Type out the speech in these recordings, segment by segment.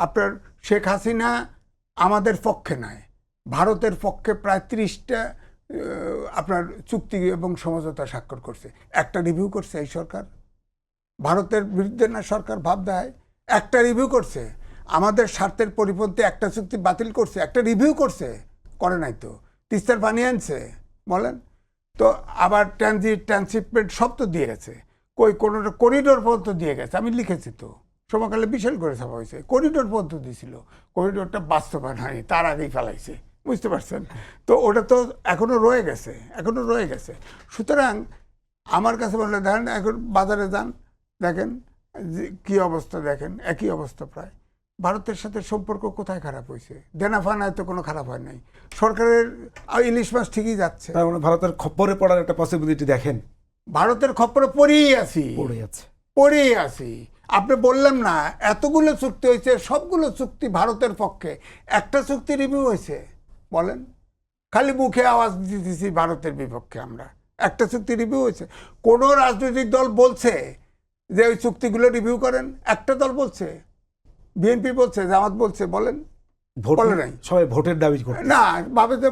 আপনার শেখ হাসিনা আমাদের পক্ষে নয়, ভারতের পক্ষে প্রায় 30টা আপনার চুক্তি এবং সমঝোতা স্বাক্ষর করছে। একটা রিভিউ করছে এই সরকার? ভারতের বিরুদ্ধে না সরকার ভাব দেয়? একটা রিভিউ করছে? আমাদের স্বার্থের পরিপন্থী একটা চুক্তি বাতিল করছে? একটা রিভিউ করছে? করে নাই তো। তিস্তার পানি আনছে বলেন তো, আবার ট্রানশিপমেন্ট সব তো দিয়ে গেছে, কই কোনো করিডোর পর্যন্ত দিয়ে গেছে, আমি লিখেছি তো, সময়কালে বিশাল করে ছাপা হয়েছে, করিডোর পর্যন্ত দিয়েছিল, করিডোরটা বাস্তবায়ন হয়নি, তার আগেই ফেলাইছে, বুঝতে পারছেন তো, ওটা তো এখনো রয়ে গেছে, এখনো রয়ে গেছে। সুতরাং আমার কাছে বললে দেখেন, এখন বাজারে যান, দেখেন কি অবস্থা, দেখেন একই অবস্থা প্রায়। ভারতের সাথে সম্পর্ক কোথায় খারাপ হয়েছে? দেনাফানায় তো কোনো খারাপ হয় নাই, সরকারের ইলিশ মাছ ঠিকই যাচ্ছে। তার মানে ভারতের খপ্পরে পড়ার একটা পসিবিলিটি দেখেন? ভারতের খপ্পরে পড়েই আছি, পড়েই আছি। আপনি বললাম না এতগুলো চুক্তি হয়েছে, সবগুলো চুক্তি ভারতের পক্ষে, একটা চুক্তি রিভিউ হয়েছে বলেন? খালি মুখে আওয়াজ দিতেছি ভারতের বিপক্ষে আমরা, একটা চুক্তি রিভিউ হয়েছে? কোন রাজনৈতিক দল বলছে যে ওই চুক্তিগুলো রিভিউ করেন? একটা দল বলছে? বিএনপি বলছে, জামাত বলছে, বলেন? বলে নাই। সবাই ভোটের দাবি করে না, ভাবে যে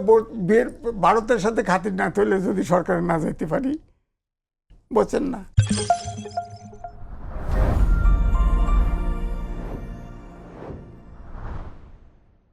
ভারতের সাথে খাতির না থইলে যদি সরকারে না যেতে পারি, বলছেন না।